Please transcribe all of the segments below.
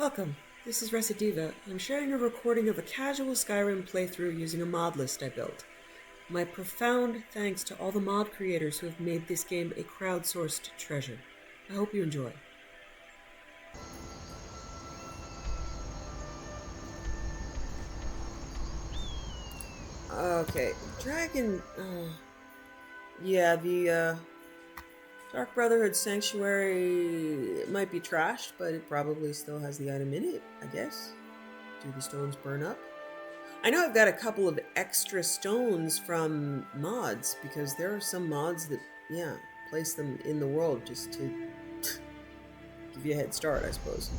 Welcome. This is Recidiva. I'm sharing a recording of a casual Skyrim playthrough using a mod list I built. My profound thanks to all the mod creators who have made this game a crowdsourced treasure. I hope you enjoy. Okay, Dragon... yeah, the Dark Brotherhood Sanctuary might be trashed, but it probably still has the item in it, I guess. Do the stones burn up? I know I've got a couple of extra stones from mods, because there are some mods that, yeah, place them in the world just to give you a head start, I suppose.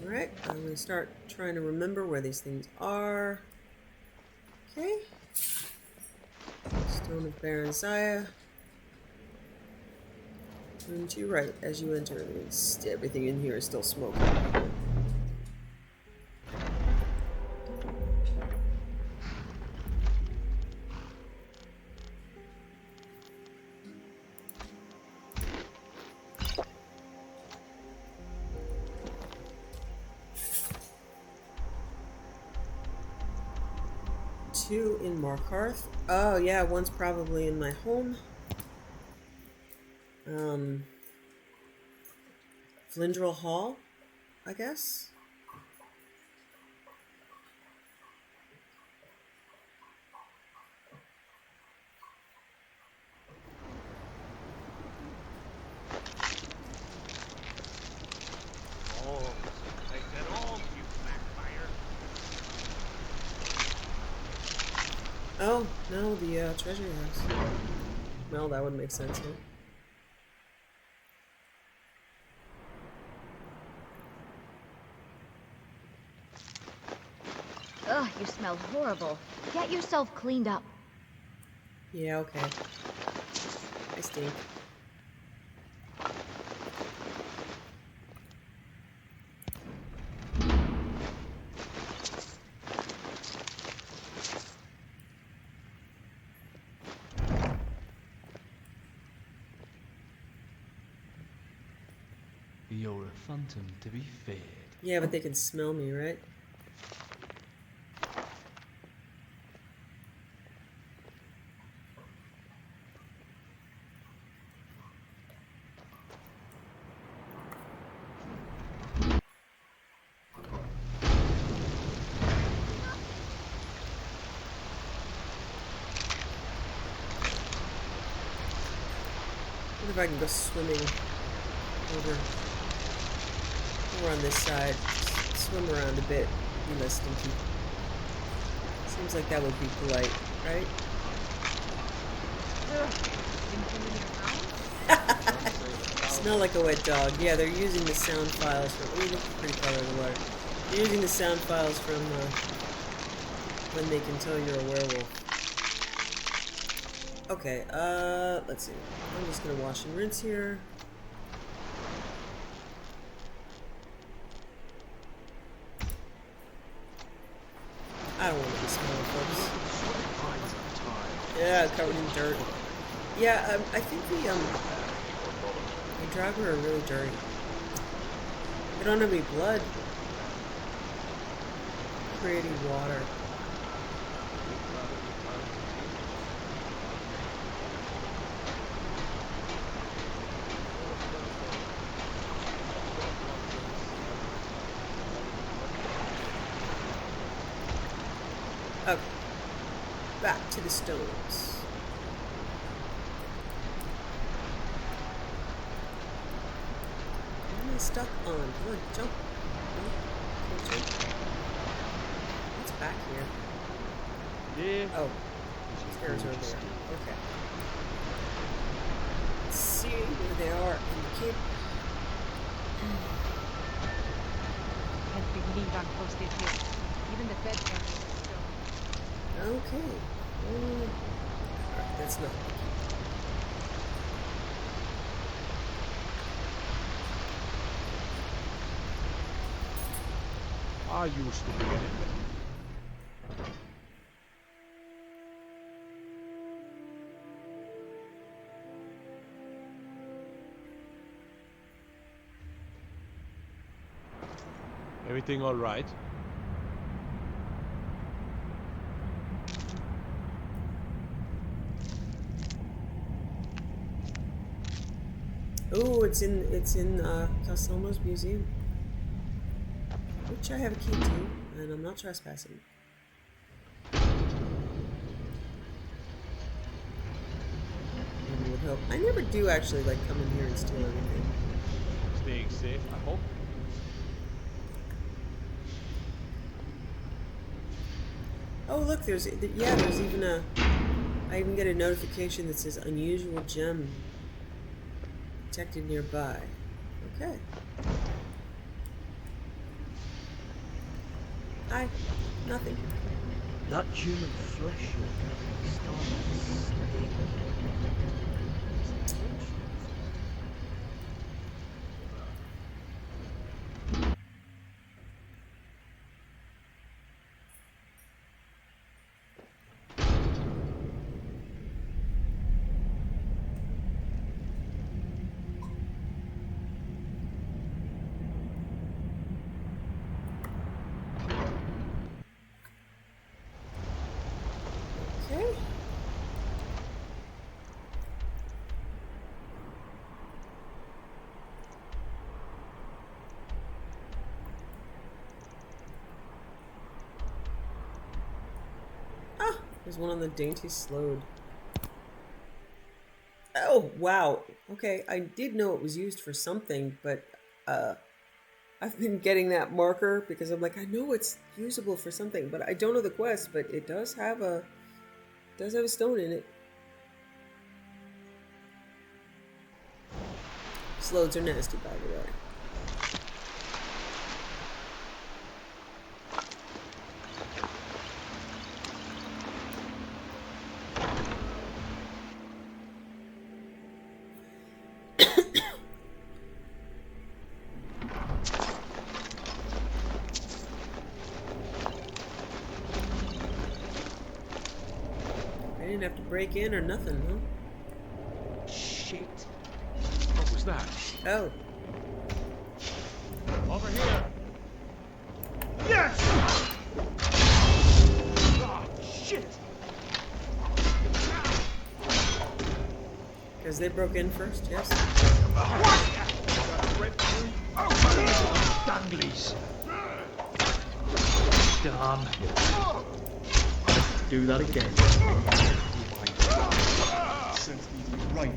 Alright, I'm going to start trying to remember where these things are. Okay. Stone of Baron Zaya. Room to your right as you enter. Everything in here is still smoking. Two in Markarth. Oh yeah, one's probably in my home. Flindrel Hall, I guess. Oh, take that on, you backfire. Oh, no, the treasure house. Well, that would make sense, huh? Ugh, you smell horrible. Get yourself cleaned up. Yeah, okay. I stink. You're a phantom to be feared. Yeah, but they can smell me, right? What if I can go swimming over on this side? Swim around a bit, be less stinky. Seems like that would be polite, right? Smell like a wet dog. Yeah, they're using the sound files from... Ooh, look at the pretty color of the water. They're using the sound files from when they can tell you're a werewolf. Okay, let's see. I'm just gonna wash and rinse here. I don't want to be smelling, folks. Yeah, covered in dirt. Yeah, I think the Dragonborn are really dirty. They don't have any blood. Creating water. Okay. Back to the stones. What am I stuck on? Come on, jump. No, can't jump. What's back here? Yeah. Oh, stairs over there. Okay. Let's see where they are in the cape. Can't believe I'm posted here. Even the feds can't hold it still. Okay. Alright, that's not. I used to be in it. Everything all right? Oh, it's in Castellano's museum, which I have a key to, and I'm not trespassing. It would help. I never do actually like come in here and steal everything. Staying safe, I hope. Oh, look, there's even a. I even get a notification that says unusual gem detected nearby. Okay. Hi. Nothing. That human flesh Okay. Ah, there's one on the dainty slode. Oh, wow. Okay, I did know it was used for something, but I've been getting that marker because I'm like, I know it's usable for something, but I don't know the quest, but it does have a stone in it. Slodes are nasty, by the way. I didn't have to break in or nothing, huh? Shit. What was that? Oh. Over here. Yes! Ah, shit! Because they broke in first, yes? danglies. Damn. Do that again. Right.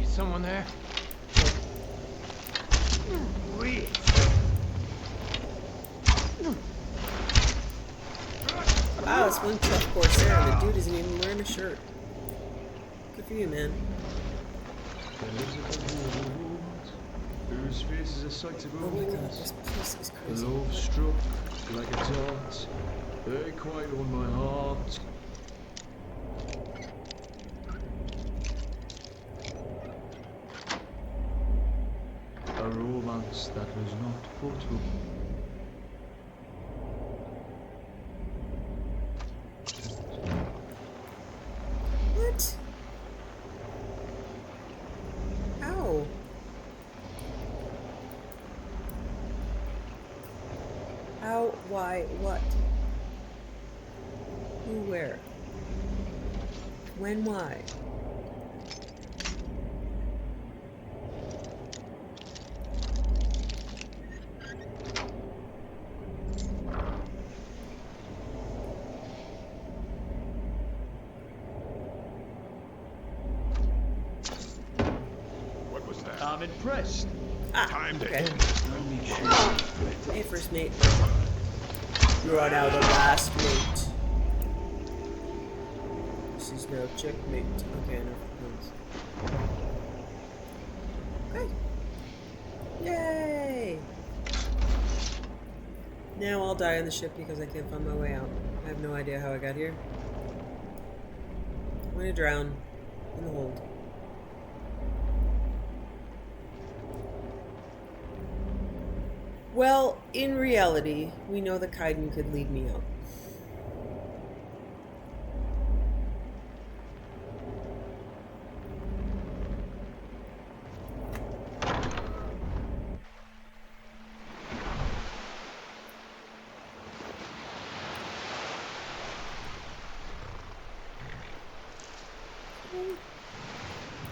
Is someone there? Wow, it's one tough corsair. The dude isn't even wearing a shirt. Good for you, man. Whose face is a sight to Oh my god, behold. this place is crazy. Love struck like a dart, very quiet on my heart. A romance that was not portable. What? How? How? Why? What? Who? Where? When? Why? What was that? I'm impressed. Ah, Time to okay. end. Hey, first mate. You are now the last mate. horse is now checkmate. Okay, enough of the puns. Okay. Yay! Now I'll die on the ship because I can't find my way out. I have no idea how I got here. I'm gonna drown in the hold. Well, in reality, we know that Kaidan could lead me out.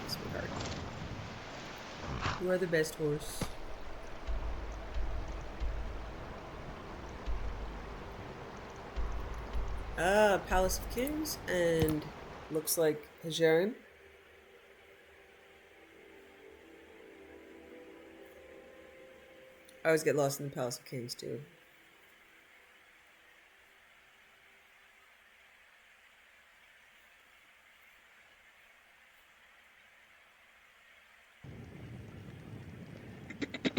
Sweetheart. You are the best horse. Palace of Kings, and looks like Hajarim. I always get lost in the Palace of Kings too.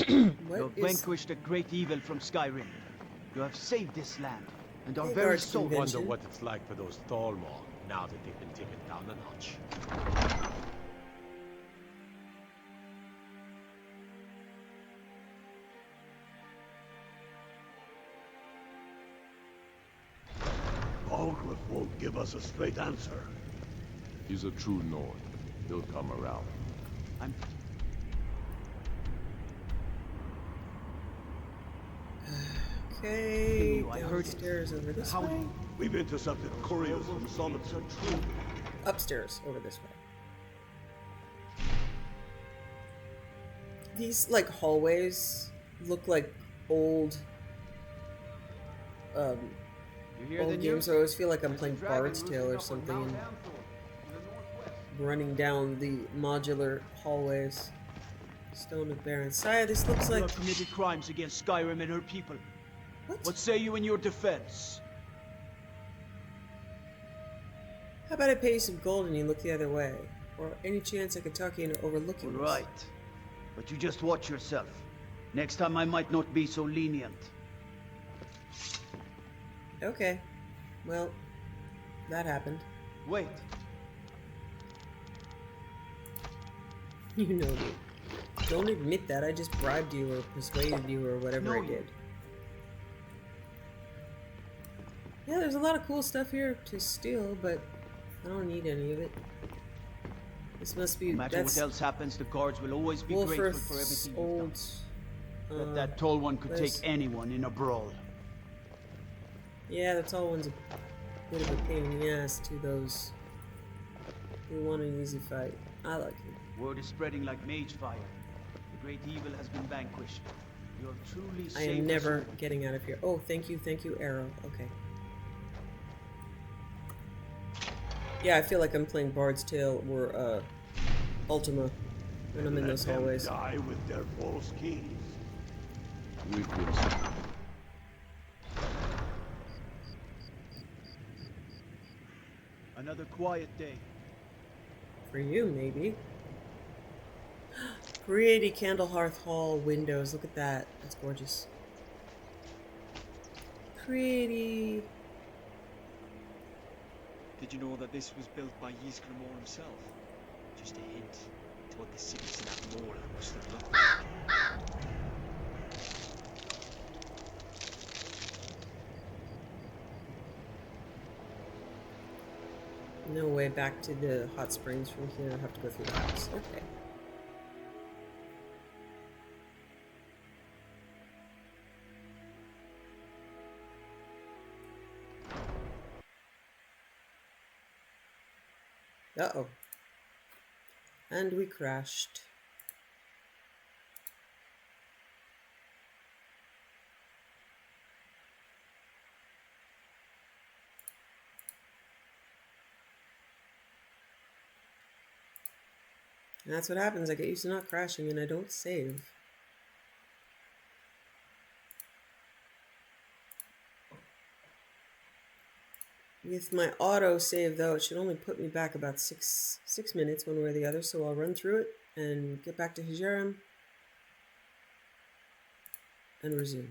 You have vanquished a great evil from Skyrim. You have saved this land, and our very Guards soul. convention. Wonder what it's like for those Thalmor now that they've been taken down a notch. Algrith won't give us a straight answer. He's a true Nord. He'll come around. I'm Okay, I heard it. downstairs over this How- way. We've intercepted couriers from Solitude. Upstairs over this way. These like hallways look like old You hear the old news? games. I always feel like I'm There's a playing dragon Bard's roosting Tale or up on something Mount and Anthor in the northwest. running down the modular hallways. Stone of Baron. Sire, this looks You like have committed crimes against Skyrim and her people. what? What say you in your defense? How about I pay you some gold and you look the other way? Or any chance I could talk you into overlooking All this? right. But you just watch yourself. Next time I might not be so lenient. Okay. Well, that happened. Wait. You know me. Don't admit that. I just bribed you or persuaded you or whatever No, I did. Yeah, there's a lot of cool stuff here to steal, but I don't need any of it. This must be No matter that's what else happens, the guards will always be grateful for Wolfrith's everything you've old. done. That tall one could take there's- anyone in a brawl. Yeah, the tall one's a bit of a pain in the ass to those who want an easy fight. I like him. Word is spreading like mage fire. The great evil has been vanquished. You have truly I saved am us never all. getting out of here. Oh, thank you, Arrow. Okay. Yeah, I feel like I'm playing Bard's Tale or Ultima when I'm in Let those them hallways. die with their false keys. We will see. Another quiet day. For you, maybe. Pretty Candle Hearth Hall windows. Look at that. That's gorgeous. Pretty. Did you know that this was built by Ysgramor himself? Just a hint to what the cities of that mole must have looked like. No way back to the hot springs from here. I have to go through the house. Okay. Uh-oh. And we crashed. And that's what happens. I get used to not crashing and I don't save. With my auto save though, it should only put me back about six minutes one way or the other, so I'll run through it and get back to Hijaram and resume.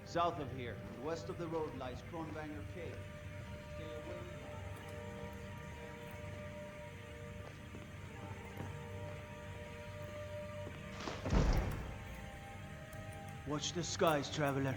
South of here, west of the road, lies Kronvanger Cave. Stay away. Watch the skies, traveler.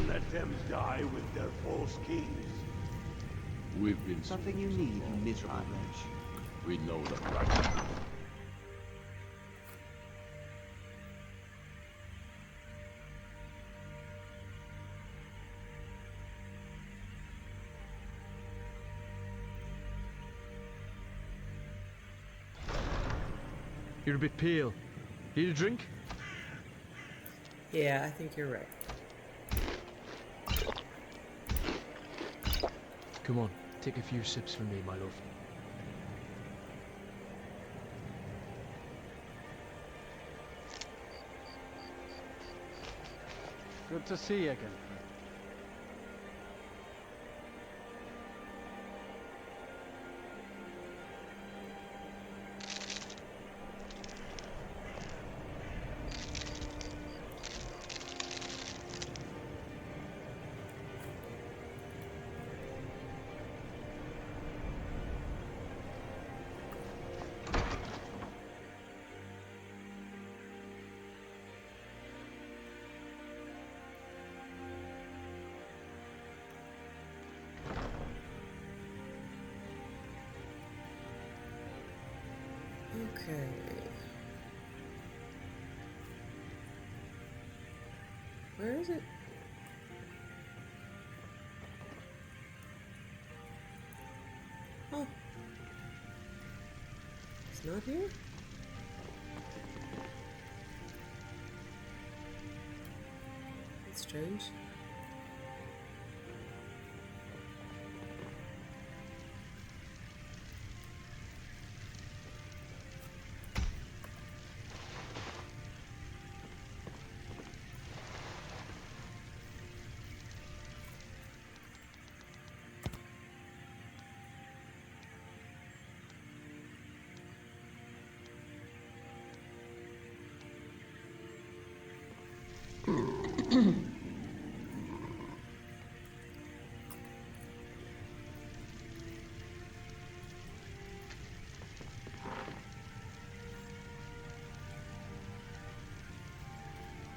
Let them die with their false kings. We've been Something you need, you miserable wretch. We know the right. You're a bit pale. Need a drink? Yeah, I think you're right. Come on, take a few sips from me, my love. Good to see you again. Okay. Where is it? Oh. It's not here? That's strange.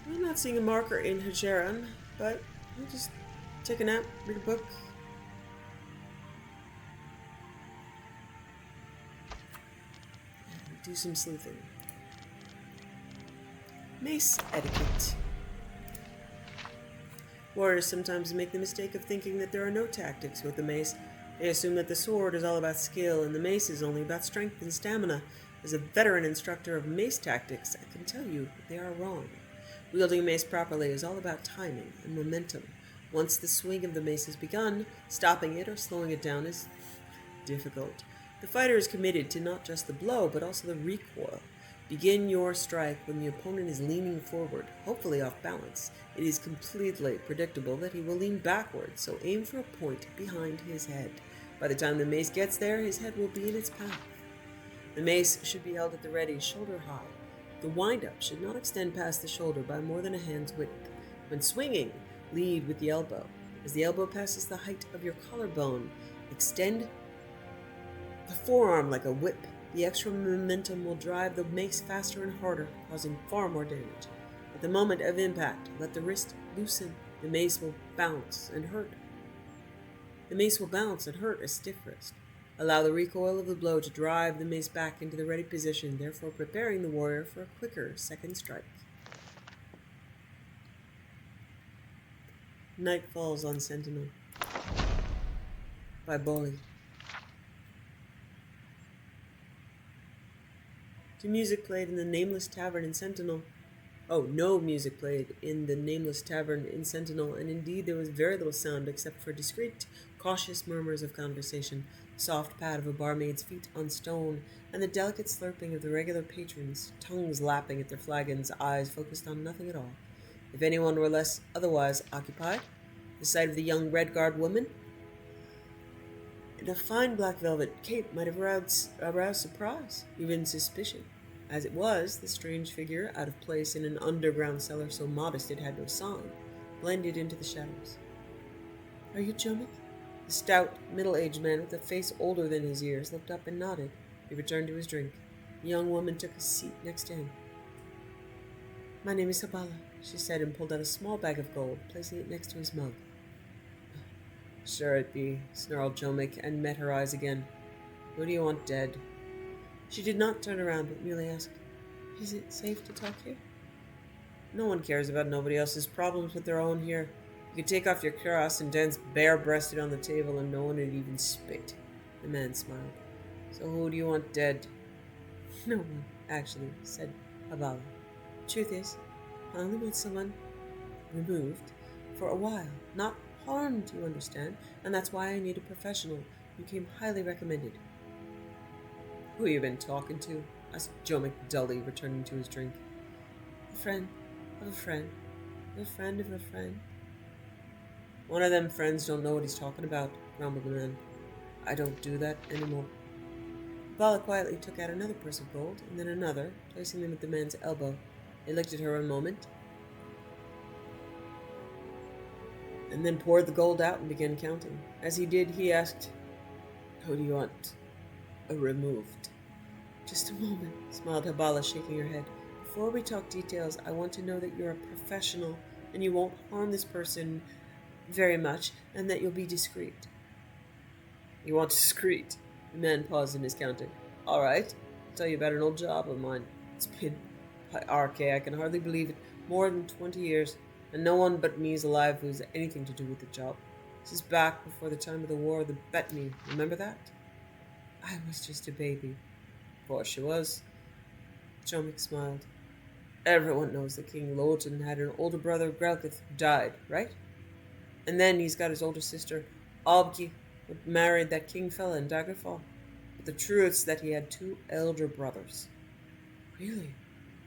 I'm not seeing a marker in Hajaran, but I'll just take a nap, read a book. And do some sleuthing. Mace etiquette. Warriors sometimes make the mistake of thinking that there are no tactics with the mace. They assume that the sword is all about skill and the mace is only about strength and stamina. As a veteran instructor of mace tactics, I can tell you they are wrong. Wielding a mace properly is all about timing and momentum. Once the swing of the mace has begun, stopping it or slowing it down is difficult. The fighter is committed to not just the blow, but also the recoil. Begin your strike when the opponent is leaning forward, hopefully off balance. It is completely predictable that he will lean backwards, so aim for a point behind his head. By the time the mace gets there, his head will be in its path. The mace should be held at the ready, shoulder high. The wind-up should not extend past the shoulder by more than a hand's width. When swinging, lead with the elbow. As the elbow passes the height of your collarbone, extend the forearm like a whip. The extra momentum will drive the mace faster and harder, causing far more damage. At the moment of impact, let the wrist loosen. The mace will bounce and hurt. A stiff wrist. Allow the recoil of the blow to drive the mace back into the ready position, therefore preparing the warrior for a quicker second strike. Night Falls on Sentinel by Bolly. To music played in the Nameless Tavern in Sentinel. Oh, no music played in the Nameless Tavern in Sentinel, and indeed there was very little sound except for discreet, cautious murmurs of conversation, the soft pad of a barmaid's feet on stone, and the delicate slurping of the regular patrons, tongues lapping at their flagons, eyes focused on nothing at all. If anyone were less otherwise occupied, the sight of the young Redguard woman in a fine black velvet cape might have aroused surprise, even suspicion. As it was, the strange figure, out of place in an underground cellar so modest it had no sign, blended into the shadows. "Are you Jomek?" The stout, middle-aged man with a face older than his years looked up and nodded. He returned to his drink. The young woman took a seat next to him. "My name is Habala," she said, and pulled out a small bag of gold, placing it next to his mug. "Sure it be," snarled Jomek, and met her eyes again. "Who do you want dead?" She did not turn around, but merely asked, "Is it safe to talk here?" "No one cares about nobody else's problems but their own here. You could take off your cuirass and dance bare-breasted on the table and no one would even spit." The man smiled. "So who do you want dead?" "No one, actually," said Habala. "Truth is, I only want someone removed for a while, not harmed, you understand, and that's why I need a professional. You came highly recommended." "Who you been talking to?" asked Jomek dully, returning to his drink. "A friend of a friend of a friend of a friend." "One of them friends don't know what he's talking about," grumbled the man. "I don't do that anymore." Bala quietly took out another purse of gold, and then another, placing them at the man's elbow. He looked at her a moment, and then poured the gold out and began counting. As he did, he asked, "Who do you want removed?" "Just a moment," smiled Habala, shaking her head. "Before we talk details, I want to know that you're a professional and you won't harm this person very much, and that you'll be discreet." "You want discreet?" The man paused in his counting. "All right, I'll tell you about an old job of mine. It's been, by RK, I can hardly believe it, more than 20 years, and no one but me is alive who's anything to do with the job. This is back before the time of the War of the Betney. Remember that?" "I was just a baby." "Of course you was." Jomek smiled. "Everyone knows that King Lotan had an older brother, Grelkith, who died, right? And then he's got his older sister, Obgi, who married that king fella in Daggerfall. But the truth's that he had 2 elder brothers." "Really?"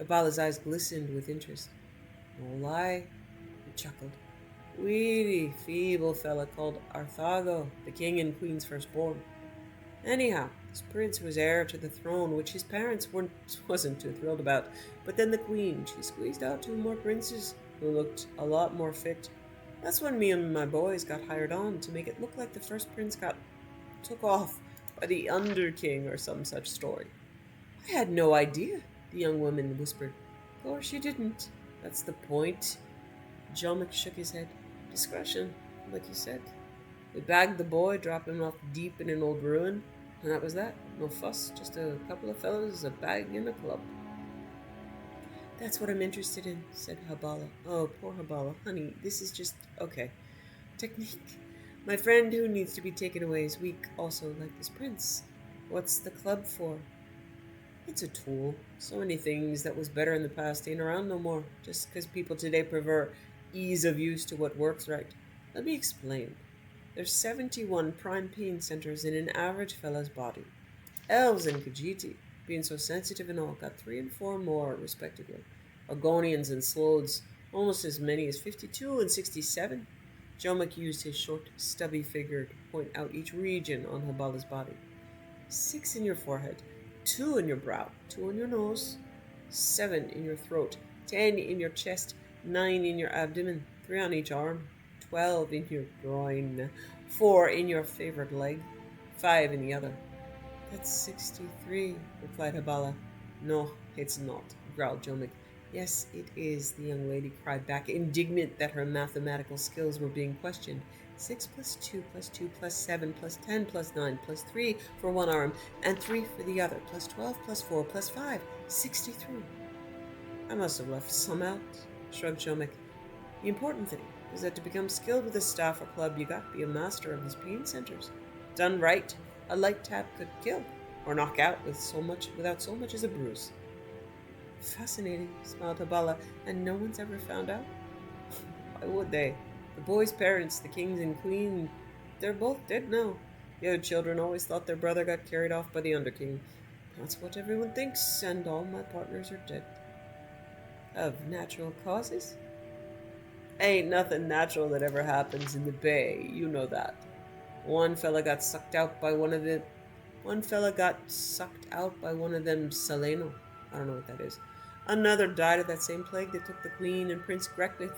Abala's eyes glistened with interest. "No lie," he chuckled. "Weedy, feeble fella called Arthago, the king and queen's firstborn. Anyhow, this prince was heir to the throne, which his parents wasn't too thrilled about. But then the queen, she squeezed out 2 more princes who looked a lot more fit. That's when me and my boys got hired on to make it look like the first prince got took off by the Under King or some such story." "I had no idea," the young woman whispered. "Of course you didn't. That's the point." Jomek shook his head. "Discretion, like you said. We bagged the boy, dropped him off deep in an old ruin, and that was that. No fuss, just a couple of fellas, a bag, and a club." That's what I'm interested in, said Habala. Oh, poor Habala. Honey, this is just... okay. Technique. My friend who needs to be taken away is weak, also like this prince. What's the club for? It's a tool. So many things that was better in the past ain't around no more, just because people today prefer ease of use to what works right. Let me explain. There's 71 prime pain centers in an average fella's body. Elves and Khajiiti, being so sensitive and all, got 3 and 4 more, respectively. Argonians and Slodes, almost as many as 52 and 67. Jomak used his short, stubby finger to point out each region on Habala's body. 6 in your forehead, 2 in your brow, 2 on your nose, 7 in your throat, 10 in your chest, 9 in your abdomen, 3 on each arm, 12 in your groin, 4 in your favorite leg, 5 in the other. That's 63, replied Habala. No, it's not, growled Jomak. Yes, it is, the young lady cried back, indignant that her mathematical skills were being questioned. 6 plus 2 plus 2 plus 7 plus 10 plus 9 plus 3 for one arm and 3 for the other, plus 12 plus 4 plus 5, 63. I must have left some out, shrugged Jomak. The important thing is that to become skilled with a staff or club, you got to be a master of these pain centers. Done right, a light tap could kill or knock out without so much as a bruise. Fascinating, smiled Habala, and no one's ever found out? Why would they? The boy's parents, the kings and queen, they're both dead now. The other children always thought their brother got carried off by the Underking. That's what everyone thinks, and all my partners are dead. Of natural causes? Ain't nothing natural that ever happens in the bay, you know that. One fella got sucked out by one of them Saleno. I don't know what that is. Another died of that same plague that took the queen and Prince Greknith.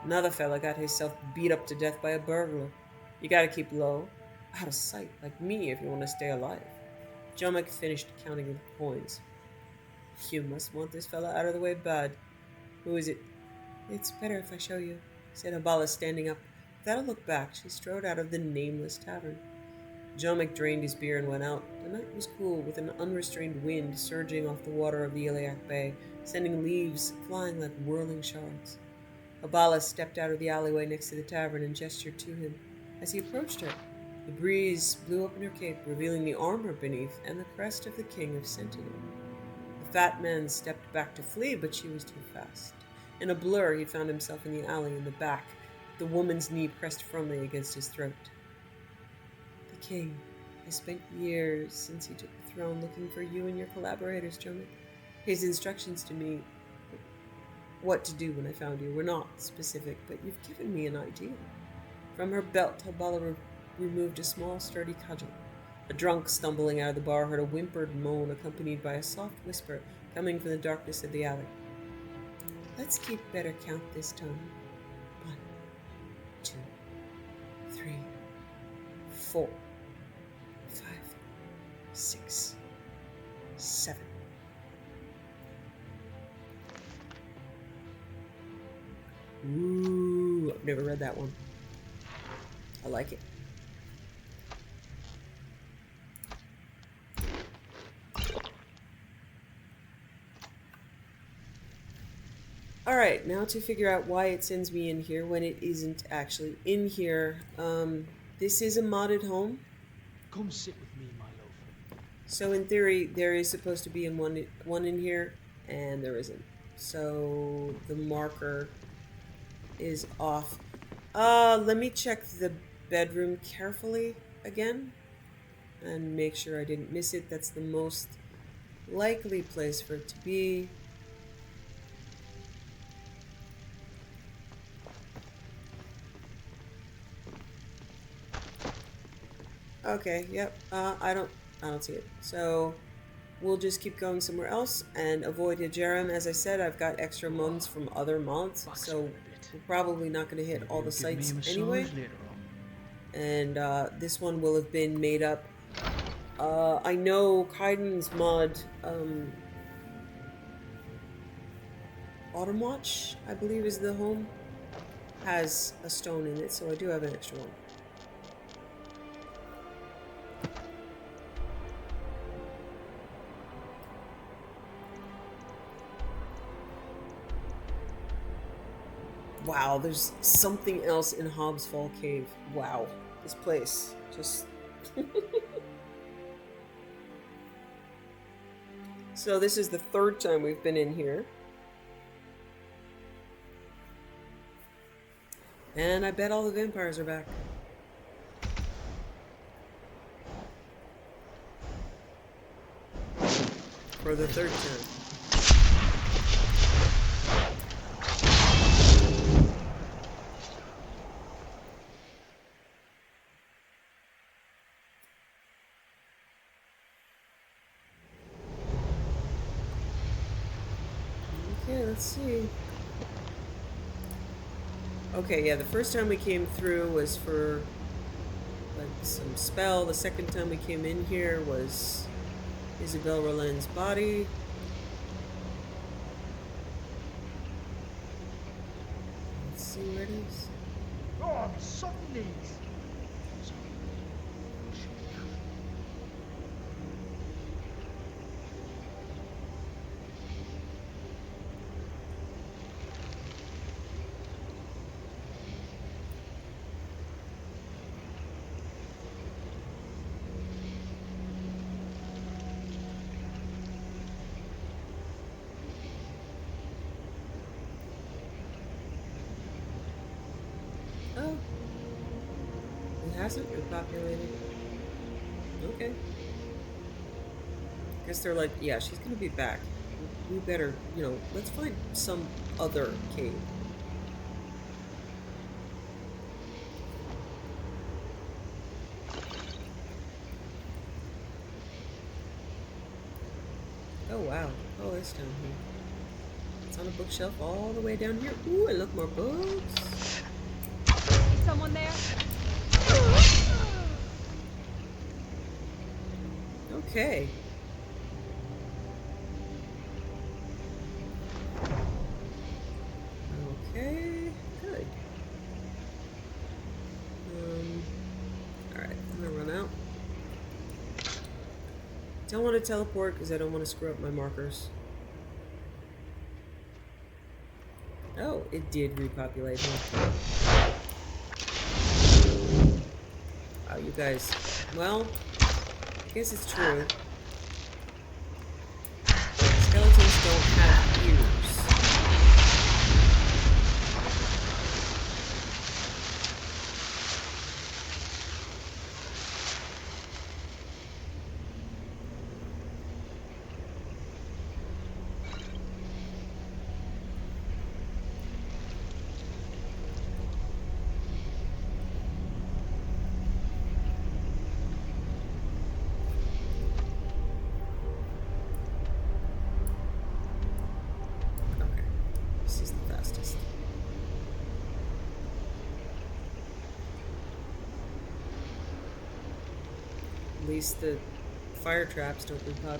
Another fella got himself beat up to death by a burglar. You gotta keep low, out of sight, like me, if you want to stay alive. Jomak finished counting the coins. You must want this fella out of the way bad. Who is it? It's better if I show you, said Habala, standing up. Without a look back, she strode out of the nameless tavern. Jomak drained his beer and went out. The night was cool, with an unrestrained wind surging off the water of the Iliac Bay, sending leaves flying like whirling shards. Habala stepped out of the alleyway next to the tavern and gestured to him. As he approached her, the breeze blew open her cape, revealing the armor beneath and the crest of the king of Sentinel. The fat man stepped back to flee, but she was too fast. In a blur, he found himself in the alley in the back, the woman's knee pressed firmly against his throat. The king has spent years since he took the throne looking for you and your collaborators, Jomak. His instructions to me what to do when I found you were not specific, but you've given me an idea. From her belt, Habala removed a small, sturdy cudgel. A drunk stumbling out of the bar heard a whimpered moan accompanied by a soft whisper coming from the darkness of the alley. Let's keep better count this time. 1, 2, 3, 4, 5, 6, 7. Ooh, I've never read that one. I like it. Alright, now to figure out why it sends me in here when it isn't actually in here. This is a modded home. Come sit with me, my love. So in theory, there is supposed to be one in here, and there isn't. So the marker is off. Let me check the bedroom carefully again and make sure I didn't miss it. That's the most likely place for it to be. Okay, yep. I don't see it. So we'll just keep going somewhere else and avoid Hajaram. As I said, I've got extra mods from other mods, so we're probably not going to hit all the sites anyway. And this one will have been made up. I know Kaidan's mod, Autumn Watch, I believe is the home, has a stone in it, so I do have an extra one. Wow, there's something else in Hobbs Fall Cave. Wow, this place just. So this is the third time we've been in here. And I bet all the vampires are back. For the third time. Okay, let's see. Okay, yeah, the first time we came through was for like some spell. The second time we came in here was Isabel Roland's body. Let's see where it is. Oh, suddenly. Oh. It hasn't repopulated. Okay. Guess they're like, yeah, she's gonna be back. We better, you know, let's find some other cave. Oh wow, oh it's down here. It's on a bookshelf all the way down here. Ooh, and look, more books. Someone there? Okay. Okay, good. Alright, I'm gonna run out. Don't want to teleport because I don't want to screw up my markers. Oh, it did repopulate. Huh? Wow, you guys. Well, I guess it's true. Skeletons don't have ears. This is the fastest. At least the fire traps don't repop.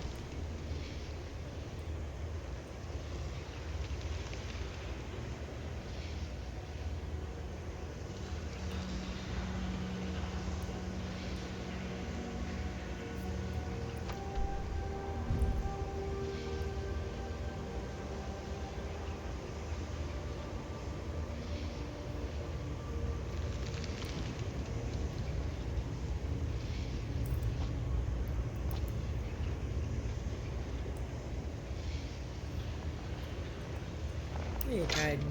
Hey, Kaidan.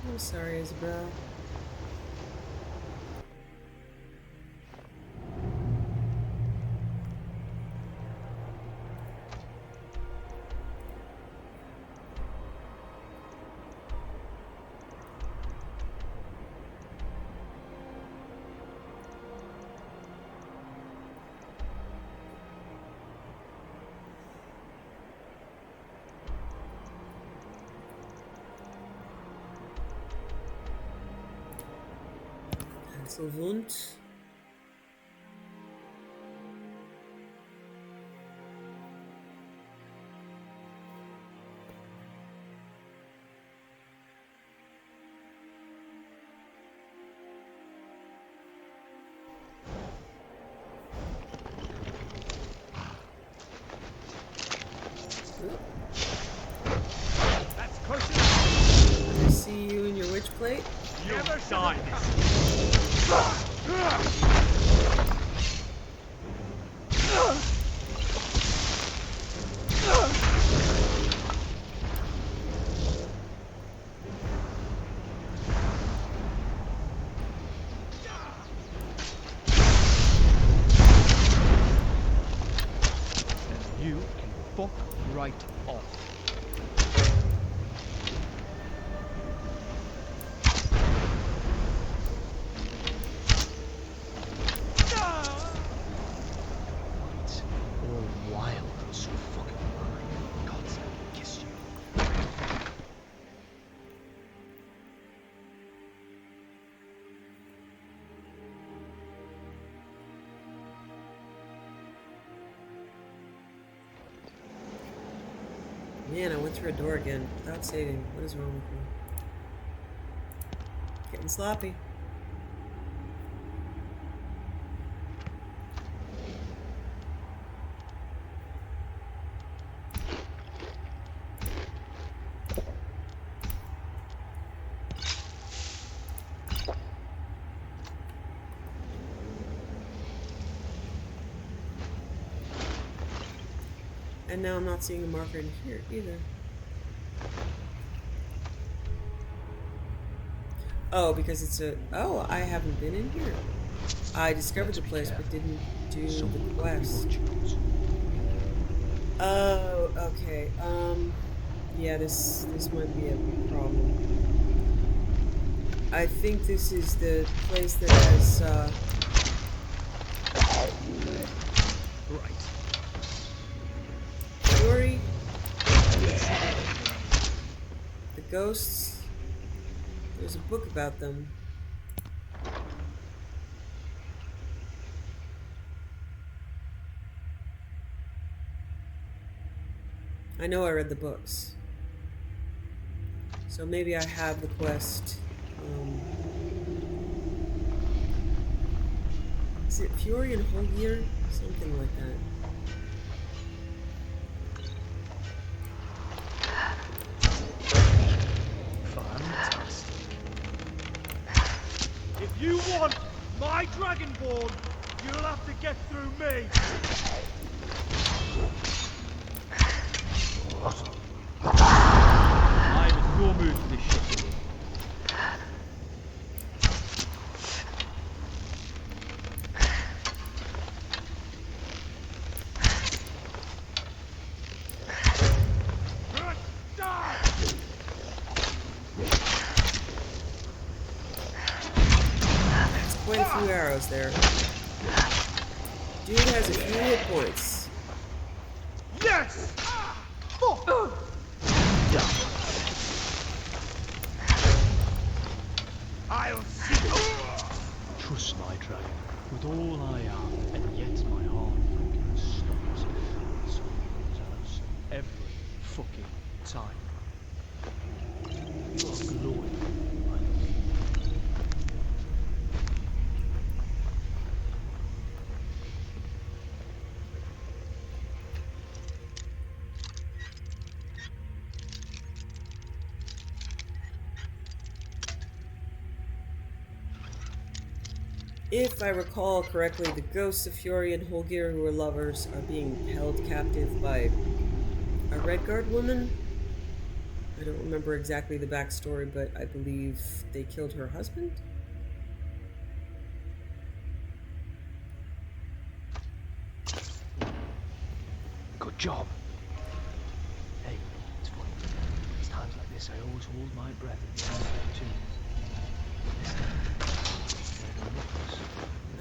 I'm sorry, Isabel. So wund. plate? Never die. You can fuck right off. It's all wild and so fucking mine. God's kiss you. Man, I went through a door again without saving. What is wrong with me? Getting sloppy. And now I'm not seeing a marker in here either. Oh, because it's a... Oh, I haven't been in here. I discovered the place but didn't do the quest. Oh, okay. Yeah, this might be a problem. I think this is the place that has, Right. Fury. The ghosts. There's a book about them. I know I read the books. So maybe I have the quest. Is it Fury and Holgear? Something like that. Fantastic. If you want my Dragonborn, you'll have to get through me. I'm in no mood for this shit. Quite a few arrows there. Dude has a few hit points. Yes! I'll see you. Trust my dragon with all I am, and yet my heart fucking stops. So jealous every fucking time. You are glowing. I love you. If I recall correctly, the ghosts of Fury and Holgear, who are lovers, are being held captive by a Redguard woman. I don't remember exactly the backstory, but I believe they killed her husband. Good job. Hey, it's funny. It's times like this I always hold my breath at the end of the tune.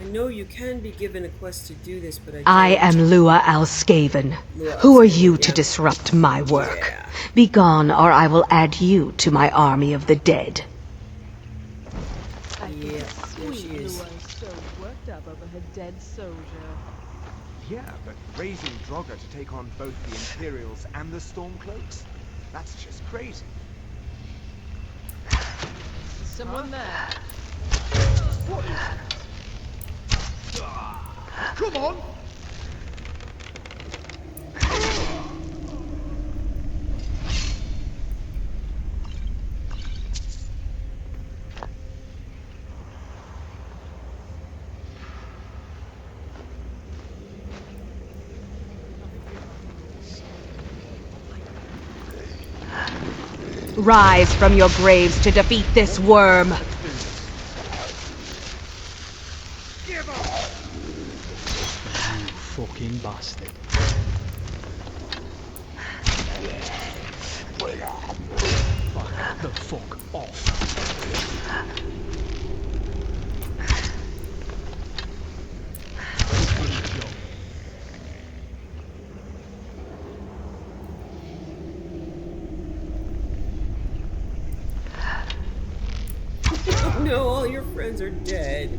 I know you can be given a quest to do this, but I am Lua Alskaven. Who are you to yeah. disrupt my work? Yeah. Begone, or I will add you to my army of the dead. Yeah, there she is. Lua is so worked up over her dead soldier. Yeah, but raising Draugr to take on both the Imperials and the Stormcloaks? That's just crazy. Someone there. What is it? Come on! Rise from your graves to defeat this worm. You fucking bastard. Fuck the fuck off. No, all your friends are dead.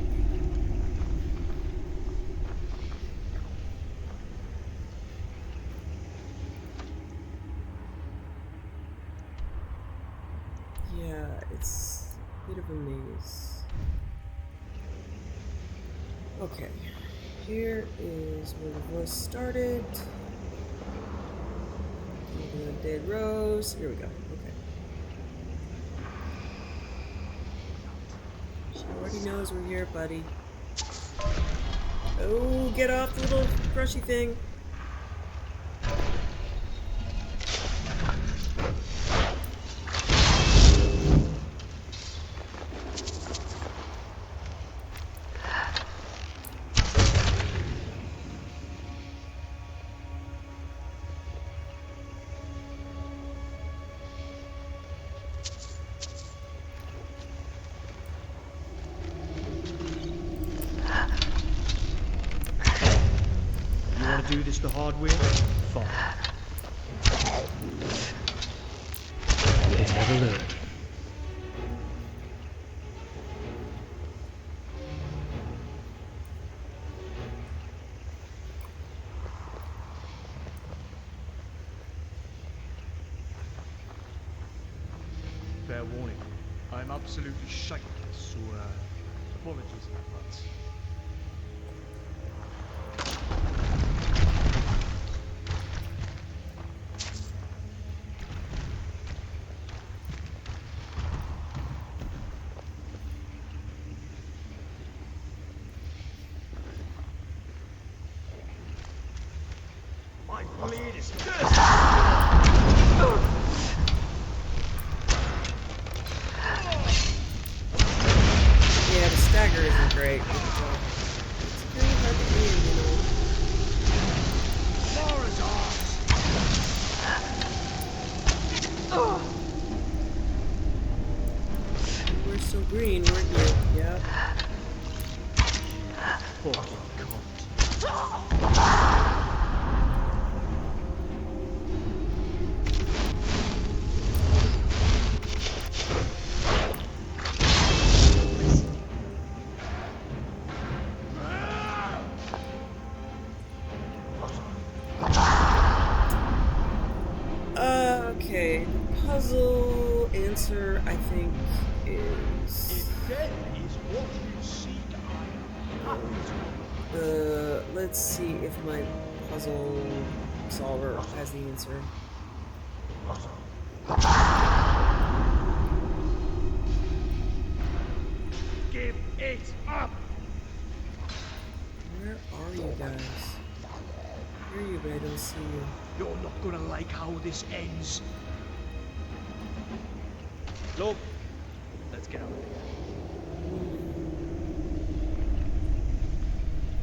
Yeah, it's a bit of a maze. Okay, here is where the voice started. The dead rose. Here we go. Okay. She already knows we're here, buddy. Oh, get off the little brushy thing. Do this the hard way? Fine. They never learn. Fair warning. I'm absolutely shite, so apologies in advance. My blade is thirsty. Yeah, the stagger isn't great. It's really hard to aim, you know. Mara's You were so green, weren't you? Yep. Fucking cunt. Okay, the puzzle answer, I think, is... If death is what you seek, I am happy to. Let's see if my puzzle solver has the answer. give it up. Where are you guys? I hear you, but I don't see you. You're not gonna like how this ends. Look, let's get out of here.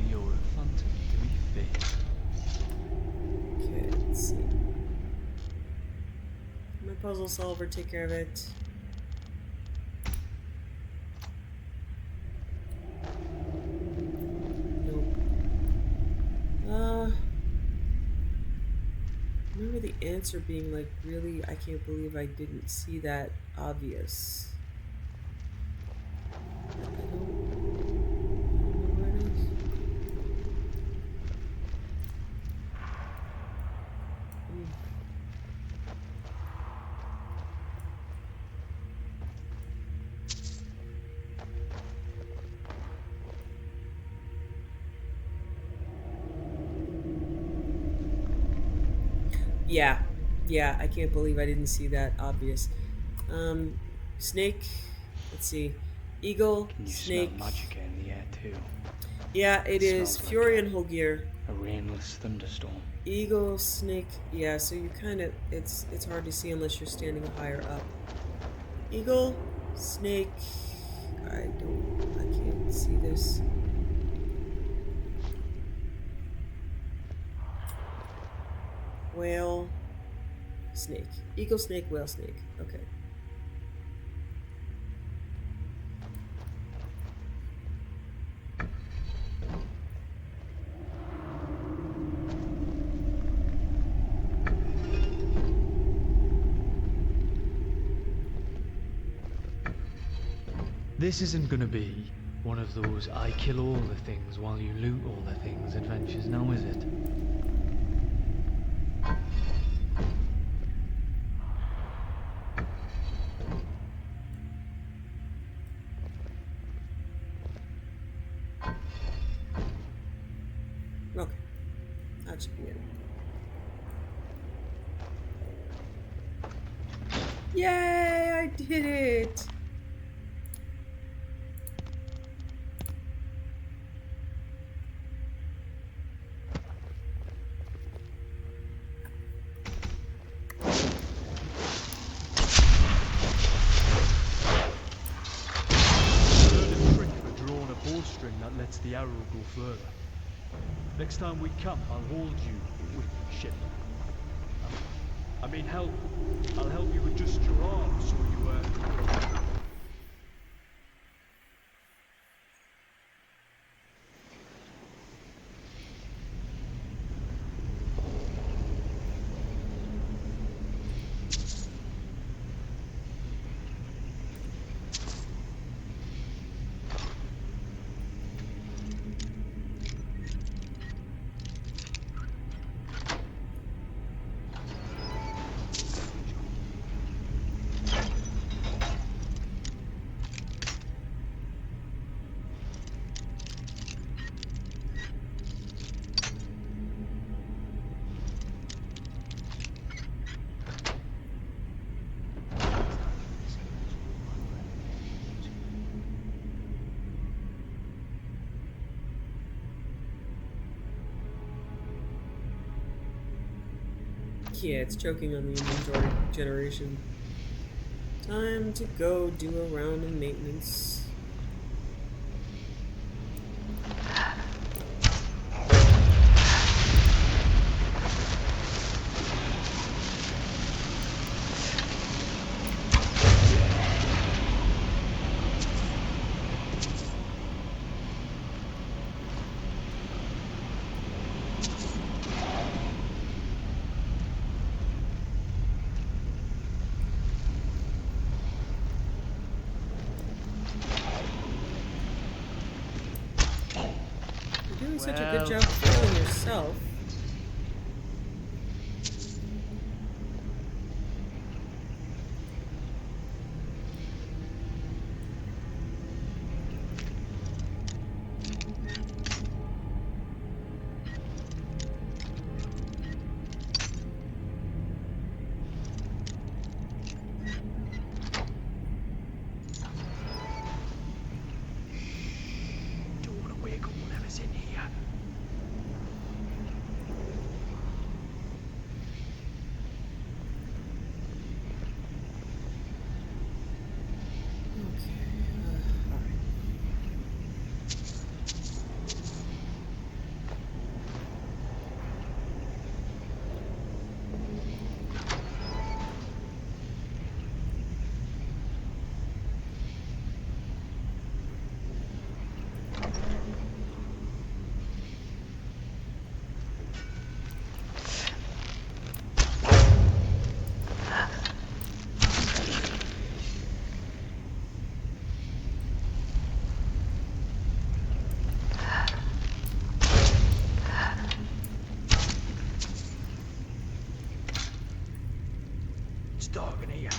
You're a phantom to be fair. Okay, let's see. My puzzle solver take care of it. Remember the answer being like, really, I can't believe I didn't see that obvious. I don't know where it is. Yeah, I can't believe I didn't see that obvious. Snake, let's see. Eagle, Can you snake. smell magic in the air too? Yeah, it is Smells like Fury and Holgear. A rainless thunderstorm. Eagle, snake. Yeah, so you kind of it's hard to see unless you're standing higher up. Eagle, snake. I can't see this. Whale, snake. Eagle, snake, whale, snake. Okay. This isn't gonna be one of those I kill all the things while you loot all the things adventures now, is it? Okay. That should be it. Yay! I did it! That lets the arrow go further. Next time we come, I'll hold you with shit. I mean, help. I'll help you with just your arm, so you Yeah, it's choking on the inventory generation. Time to go do a round of maintenance. Such a good job killing yourself. don't want to wake up whatever's in here. It's dark in here.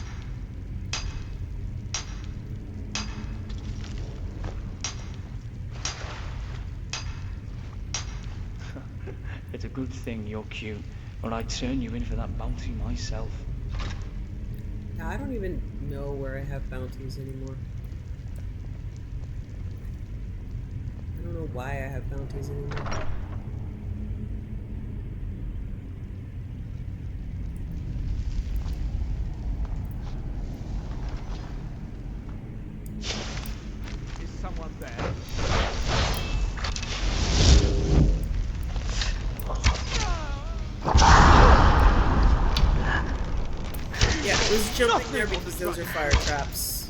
It's a good thing you're cute, or I'd turn you in for that bounty myself. I don't even know where I have bounties anymore. I don't know why I have bounties anymore. was jumping there because those are fire traps.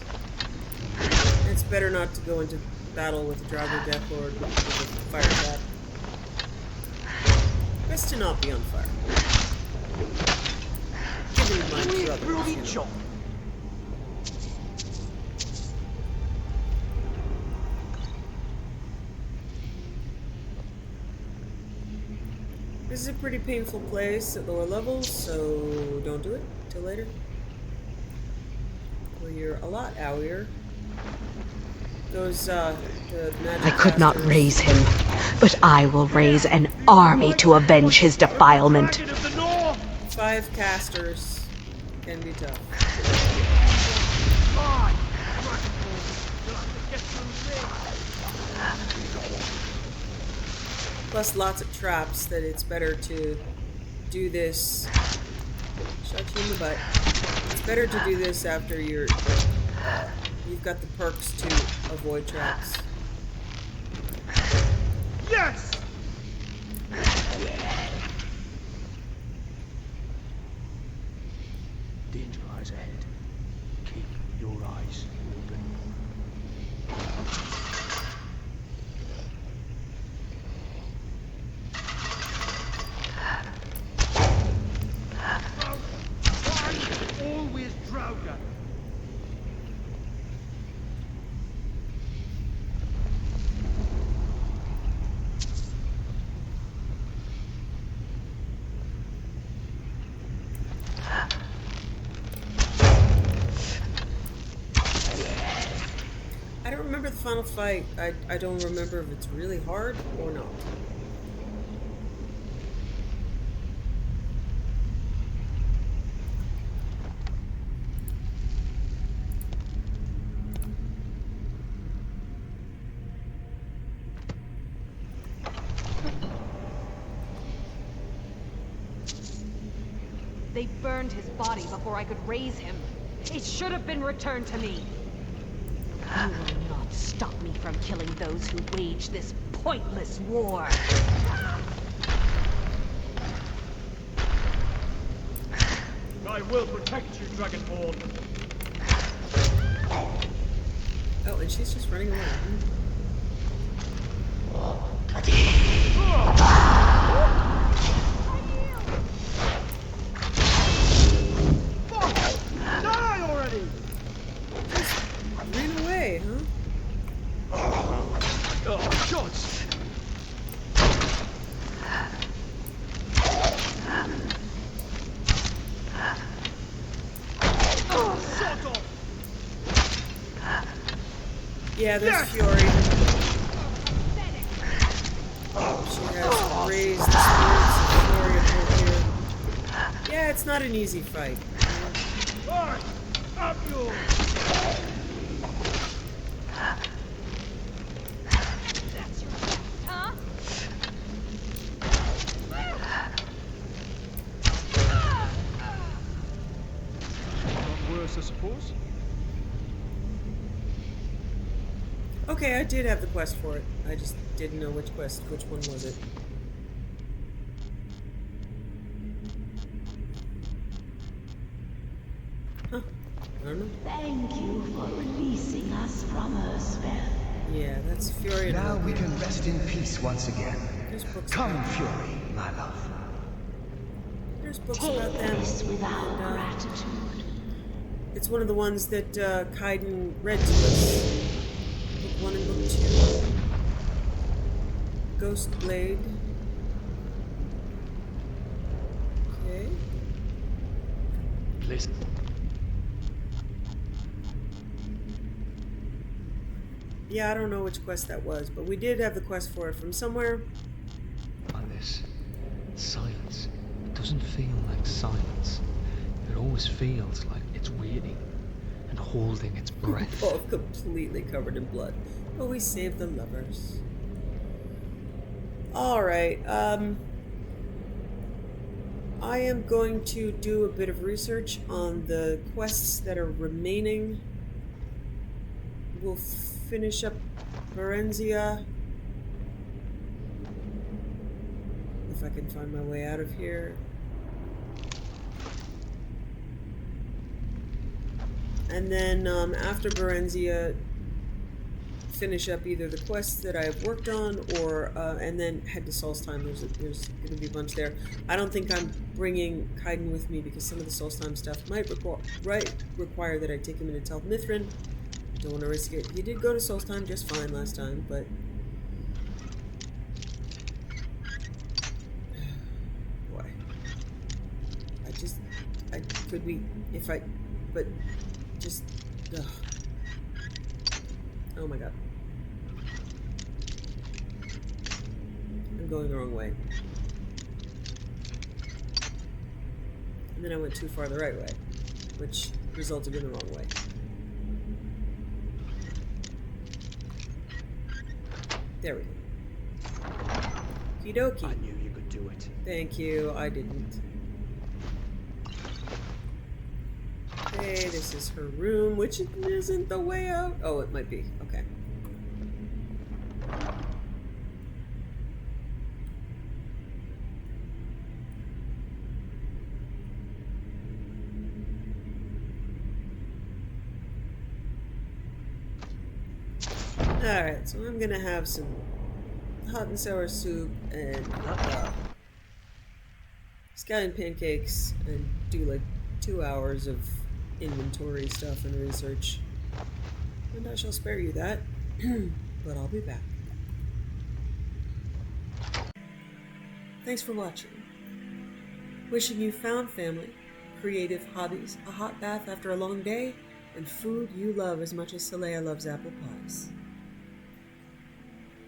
It's better not to go into battle with a Drago Death Lord with a fire trap. Best to not be on fire. Give me my brothers, you know. This is a pretty painful place at lower levels, so don't do it till later. Where you're a lot owier. Those, the magic I could not casters- raise him, but I will raise an army to avenge his defilement. 5 casters can be tough. Plus lots of traps that it's better to do this. Shot you in the butt. It's better to do this after you've got the perks to avoid traps. Yes! Danger lies ahead. Keep your eyes open. Always Draugr. I don't remember the final fight. I don't remember if it's really hard or not. They burned his body before I could raise him. It should have been returned to me. You will not stop me from killing those who wage this pointless war. I will protect you, Dragonborn. Oh, and she's just running away. Die already! Ran away, huh? Oh, shots! Yeah, there's Fury. She has raised the spirits of Fury up here. Yeah, it's not an easy fight. Alright, up yours! That's your best, huh? Got worse, I suppose. Okay, I did have the quest for it. I just didn't know which quest. Which one was it? Huh. I don't know. Thank you for releasing us from her spell. Yeah, that's Fury. Now we can rest in peace once again. There's books Come, about Fury, my love. There's books about them. Without And, gratitude. it's one of the ones that Kaidan read to us. Book 1 and Book 2. Ghost Blade. Okay. Listen. Yeah, I don't know which quest that was, but we did have the quest for it from somewhere. And this silence, it doesn't feel like silence. It always feels like it's waiting and holding its breath. Both completely covered in blood. But we saved the lovers. Alright, I am going to do a bit of research on the quests that are remaining. We'll finish up Berenzia. If I can find my way out of here. And then after Berenzia, finish up either the quests that I've worked on, or and then head to Solstheim. There's going to be a bunch there. I don't think I'm bringing Kaidan with me because some of the Solstheim stuff might require that I take him into Tel Mithrin. Don't want to risk it. He did go to Solstheim just fine last time, but boy, I could be if I, but just ugh. Oh my god. I'm going the wrong way. And then I went too far the right way, which resulted in the wrong way. There we go. Okie dokie. I knew you could do it. Thank you, I didn't. Okay, this is her room, which isn't the way out. Oh, it might be. Okay. Alright, so I'm gonna have some hot and sour soup and scallion pancakes and do like 2 hours of inventory stuff and research. And I shall spare you that, but I'll be back. Thanks for watching. Wishing you found family, creative hobbies, a hot bath after a long day, and food you love as much as Saleya loves apple pies.